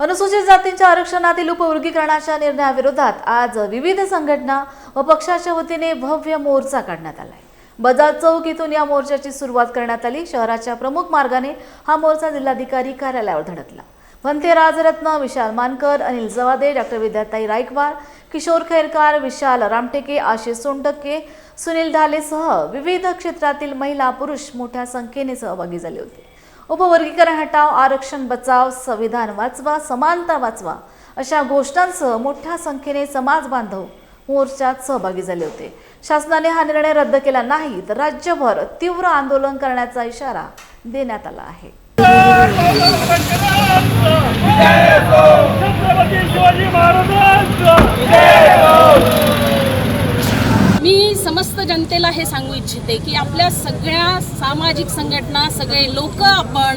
अनुसूचित जातींच्या आरक्षणातील उपवर्गीकरणाच्या निर्णयाविरोधात आज विविध संघटना व पक्षाच्या वतीने भव्य मोर्चा काढण्यात आलाय। बजाज चौक इथून या मोर्चाची सुरुवात करण्यात आली। शहराच्या प्रमुख मार्गाने हा मोर्चा जिल्हाधिकारी कार्यालयावर धडकला। भंते राजरत्न, विशाल मानकर, अनिल जवादे, डॉक्टर विद्याताई रायकवाड, किशोर खैरकार, विशाल रामटेके, आशिष सोनटक्के, सुनील ढालेसह विविध क्षेत्रातील महिला पुरुष मोठ्या संख्येने सहभागी झाले होते। उपवर्गीकरण हटाव, आरक्षण बचाव, संविधान वाचवा, समानता वाचवा अशा घोषणांसह मोठ्या संख्येने समाज बांधव मोर्चात सहभागी झाले होते। शासनाने हा निर्णय रद्द केला नाही तर राज्यभर तीव्र आंदोलन करण्याचा इशारा देण्यात आला आहे। मी समस्त जनतेला हे सांगू इच्छिते की आपल्या सगळ्या सामाजिक संघटना, सगळे लोक आपण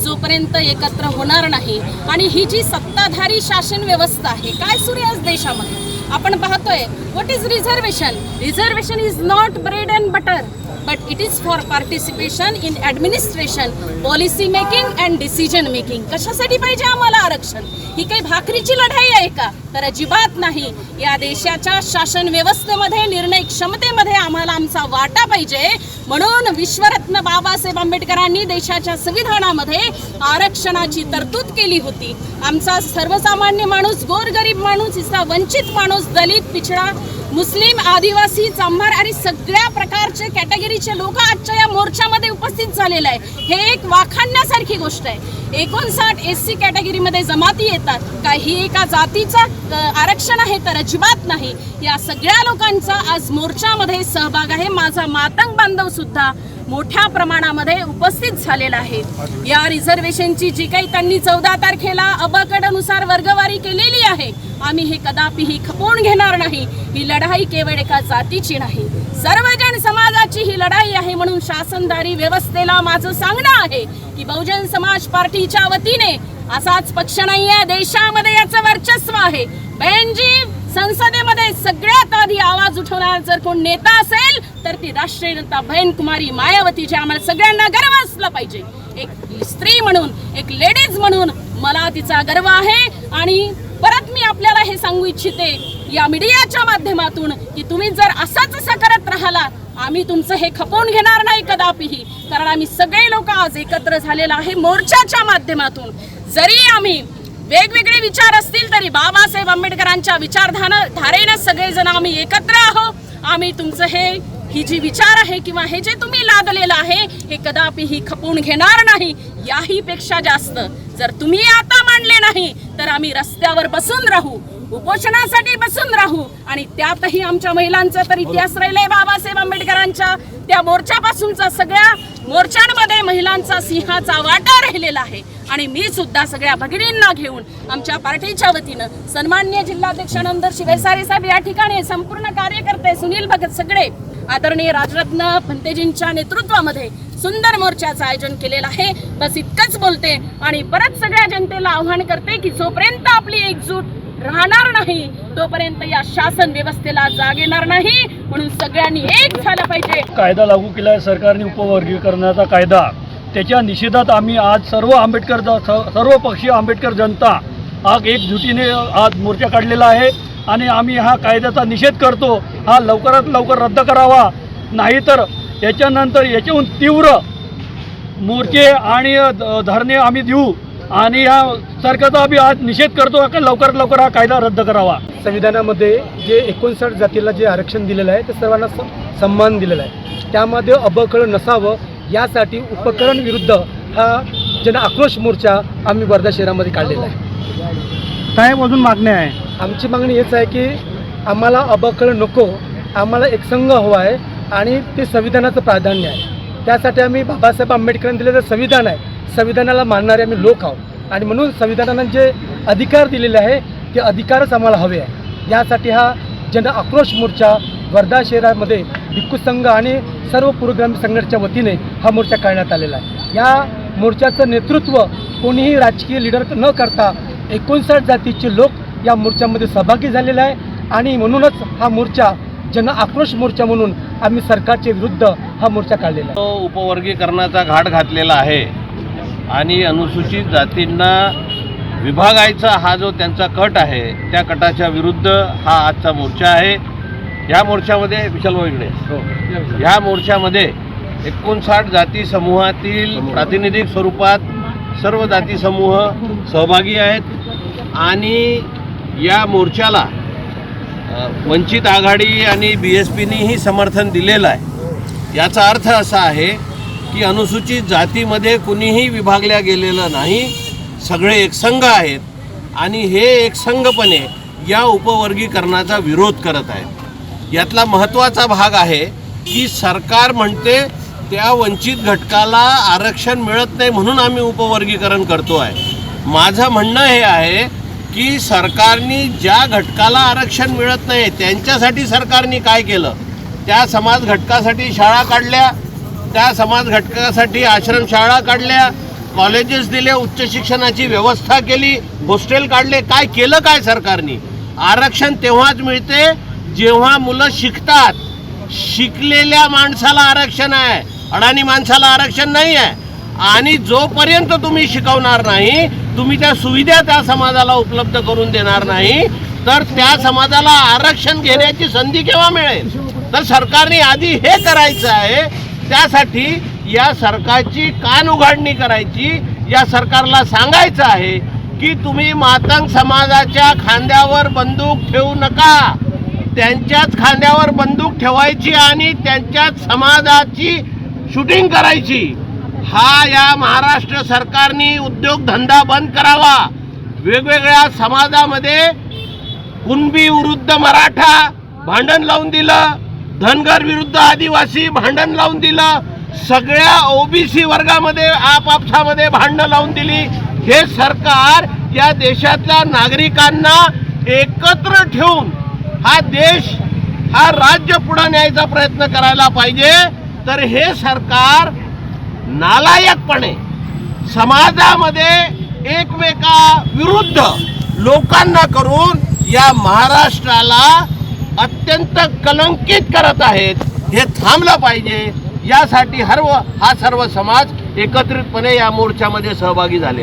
जोपर्यंत एकत्र होणार नाही आणि ही जी सत्ताधारी शासन व्यवस्था आहे, काय सुरू आहे आज देशामध्ये आपण पाहतोय। What is reservation? Reservation is not bread and butter but it is for participation in administration, policy making and decision making. कशासाठी पाहिजे आम्हाला आरक्षण? ही काही भाकरीची लढाई आहे का? तर अजिबात नाही। या देशाच्या शासन व्यवस्थेमध्ये, निर्णय क्षमतेमध्ये आम्हाला आमचा वाटा पाहिजे। म्हणून विश्वरत्न बाबासाहेब आंबेडकरांनी देशाच्या संविधानामध्ये आरक्षणाची तरतूद केली होती। आमचा सर्वसामान्य माणूस, गोरगरीब माणूस, इथला वंचित माणूस, दलित, पिछडा, मुस्लिम, आदिवासी, चांभार आणि सगळ्या प्रकारचे कॅटेगरीचे लोक आजच्या या मोर्चामध्ये उपस्थित झालेले आहे। हे एक वाखाणण्यासारखी गोष्ट आहे। 59 SC कॅटेगरीमध्ये जमाती येतात का? ही एका जातीचं आरक्षण आहे? तर अजिबात नाही। या सगळ्या लोकांचा आज मोर्चामध्ये सहभाग आहे। माझा मातंग बांधव सुद्धा मोठ्या प्रमाणामध्ये उपस्थित झालेला आहे। या रिझर्वेशनची जी काही त्यांनी 14 तारखेला अबकडनुसार वर्गवारी केलेली आहे, आम्ही हे कदापिही खपवून घेणार नाही। ही लढाई केवळ एका जातीची नाही, सर्वजन समाजाची ही लढाई आहे। म्हणून शासनदारी व्यवस्थेला माझं सांगणं आहे की बहुजन समाज पार्टीच्या वतीने असाच पक्ष नाहीये, देशामध्ये याचं वर्चस्व आहे। बहनजी, संसदेमध्ये सगळ्यात आधी आवाज उठवणारा जर कोण नेता असेल तर ती राष्ट्रीय नेता बहन कुमारी मायावती, जी आम्हाला सगळ्यांना गर्व असला पाहिजे। एक स्त्री म्हणून, एक लेडीज म्हणून मला तिचा गर्व आहे। आणि परत मी आपल्याला हे सांगू इच्छिते या मीडियाच्या माध्यमातून की तुम्ही जर असंच करत राहिला, आम्ही तुमचं हे खपवून घेणार नाही कदापिही। कारण आम्ही सगळे लोक आज एकत्र झालेलो आहे मोर्चाच्या माध्यमातून। जरी आम्ही वेगवेगळे विचार असतील तरी बाबासाहेब आंबेडकरांच्या विचारधारेने सगळेजण आम्ही एकत्र आहोत। आम्ही तुमचं ही जी विचार आहे किंवा हे जे तुम्ही लादलेलं आहे हे कदापिही खपवून घेणार नाही। याही पेक्षा जास्त जर तुम्ही आता मांडले नाही तर आम्ही रस्त्यावर बसून राहू, उपोषणासाठी बसून राहू। आणि त्यातही आमच्या महिलांचा तर इतिहास राहिलाय। बाबासाहेब आंबेडकरांच्या त्या मोर्चापासूनचा सगळ्या मोर्चांमध्ये महिलांचा सिंहाचा वाटा राहिलेला आहे। आणि मी सुद्धा सगळ्या भगिनींना घेऊन आमच्या पार्टीच्या वतीनं सन्माननीय जिल्हाध्यक्ष नंदर शिवेसारे साहेब या ठिकाणी, संपूर्ण कार्यकर्ते, सुनील भगत, सगळे आदरणीय राजरत्न भंतेजींच्या नेतृत्वामध्ये सुंदर मोर्चाचं आयोजन केलेलं आहे। बस इतकंच बोलते आणि परत सगळ्या जनतेला आव्हान करते की जोपर्यंत आपली एकजूट राहणार नाही तोपर्यंत या शासन व्यवस्थेला जाग येणार नाही। म्हणून सगळ्यांनी एक झालं पाहिजे। कायदा लागू केला आहे सरकारने, उपवर्गीकरणाचा कायदा, त्याच्या निषेधात आम्ही आज सर्व पक्षीय आंबेडकर जनता आज एकजुटीने आज मोर्चा काढलेला आहे। आणि आम्ही हा कायद्याचा निषेध करतो। हा लवकरात लवकर रद्द करावा, नाहीतर याच्यानंतर याच्याहून तीव्र मोर्चे आणि धरणे आम्ही देऊ। आणि या सरकारचा आम्ही आज निषेध करतो की लवकरात लवकर हा कायदा रद्द करावा। संविधानामध्ये जे 59 जातीला जे आरक्षण दिलेलं आहे ते सर्वांना सन्मान दिलेला आहे। त्यामध्ये अबकळ नसावं यासाठी उपकरण विरुद्ध हा जन आक्रोश मोर्चा आम्ही वर्धा शहरामध्ये काढलेला आहे। काय अजून मागण्या आहे? आमची मागणी हेच आहे की आम्हाला अबकळ नको, आम्हाला एकसंघ हवा आहे आणि ते संविधानाचं प्राधान्य आहे। त्यासाठी आम्ही बाबासाहेब आंबेडकरांनी दिलेलं संविधान आहे, संविधानाला मानणारे आम्ही लोक आहोत। आणि म्हणून संविधानानं जे अधिकार दिलेले आहे ते अधिकारच आम्हाला हवे आहे। यासाठी हा जन आक्रोश मोर्चा वर्धा शहरामध्ये भिक्खू संघ आणि सर्व पुरोगामी संघटनेच्या वतीने हा मोर्चा काढण्यात आलेला आहे। या मोर्चाचं नेतृत्व कोणीही राजकीय लीडर न करता 59 जातीचे लोक या मोर्चामध्ये सहभागी झालेले आहे। आणि म्हणूनच हा मोर्चा जन आक्रोश मोर्चा म्हणून आम्ही सरकारच्या विरुद्ध हा मोर्चा काढलेला आहे। उपवर्गीकरणाचा घाट घातलेला आहे आणि अनुसूचित जातींना विभागायचा हा जो त्यांचा कट आहे त्या कटाच्या विरुद्ध हा आजचा मोर्चा आहे. या मोर्चामध्ये विशाल भाऊ इकडे, या मोर्चामध्ये 59 जाती समूहातील प्रातिनिधिक स्वरूपात सर्व जाती समूह सहभागी आहेत आणि या मोर्चाला वंचित आघाडी आणि BSPनीही समर्थन दिलेलं आहे. याचा अर्थ असा आहे की अनुसूचित जातीमध्ये कुणीही विभागल्या गेलेलं नाही, सगळे एकसंघ आहेत आणि हे एकसंघपणे या उपवर्गीकरणाचा विरोध करत आहेत. यातला महत्त्वाचा भाग आहे की सरकार म्हणते त्या वंचित घटकाला आरक्षण मिळत नाही म्हणून आम्ही उपवर्गीकरण करतो आहे. माझं म्हणणं हे आहे की सरकारने ज्या घटकाला आरक्षण मिळत नाही त्यांच्यासाठी सरकारने काय केलं, त्या समाज घटकासाठी शाळा काढल्या, त्या समाज घटकासाठी आश्रमशाळा काढल्या, कॉलेजेस दिले, उच्च शिक्षणाची व्यवस्था केली, हॉस्टेल काढले. काय केलं काय सरकारने? आरक्षण तेव्हाच मिळते जेव्हा मुलं शिकतात. शिकलेल्या माणसाला आरक्षण आहे, अडाणी माणसाला आरक्षण नाही आहे. आणि जोपर्यंत तुम्ही शिकवणार नाही, तुम्ही त्या सुविधा त्या समाजाला उपलब्ध करून देणार नाही, तर त्या समाजाला आरक्षण घेण्याची संधी केव्हा मिळेल? तर सरकारने आधी हे करायचं आहे. त्यासाठी या सरकारची कान उघाडणी करायची. या सरकारला सांगायचं आहे की तुम्ही मातंग समाजाच्या खांद्यावर बंदूक ठेवू नका. त्यांच्याच खांद्यावर बंदूक ठेवायची आणि त्यांच्याच समाजाची शूटिंग करायची. हा या महाराष्ट्र सरकारने उद्योगधंदा बंद करावा. वेगवेगळ्या समाजामध्ये कुणबी विरुद्ध मराठा भांडण लावून दिलं, धनगर विरुद्ध आदिवासी भांडण लावून दिलं, सगळ्या OBC वर्गामध्ये आपापसामध्ये भांडणं लावून दिली. हे सरकार या देशातल्या नागरिकांना एकत्र ठेवून हा देश, हा राज्य पुढे न्यायचा प्रयत्न करायला पाहिजे. तर हे सरकार नालायकपणे समाजामध्ये एकमेका विरुद्ध लोकांना करून या महाराष्ट्राला अत्यंत कलंकित करत आहेत. हे थांबलं पाहिजे. यासाठी हा सर्व समाज एकत्रितपणे या मोर्चामध्ये सहभागी झाले.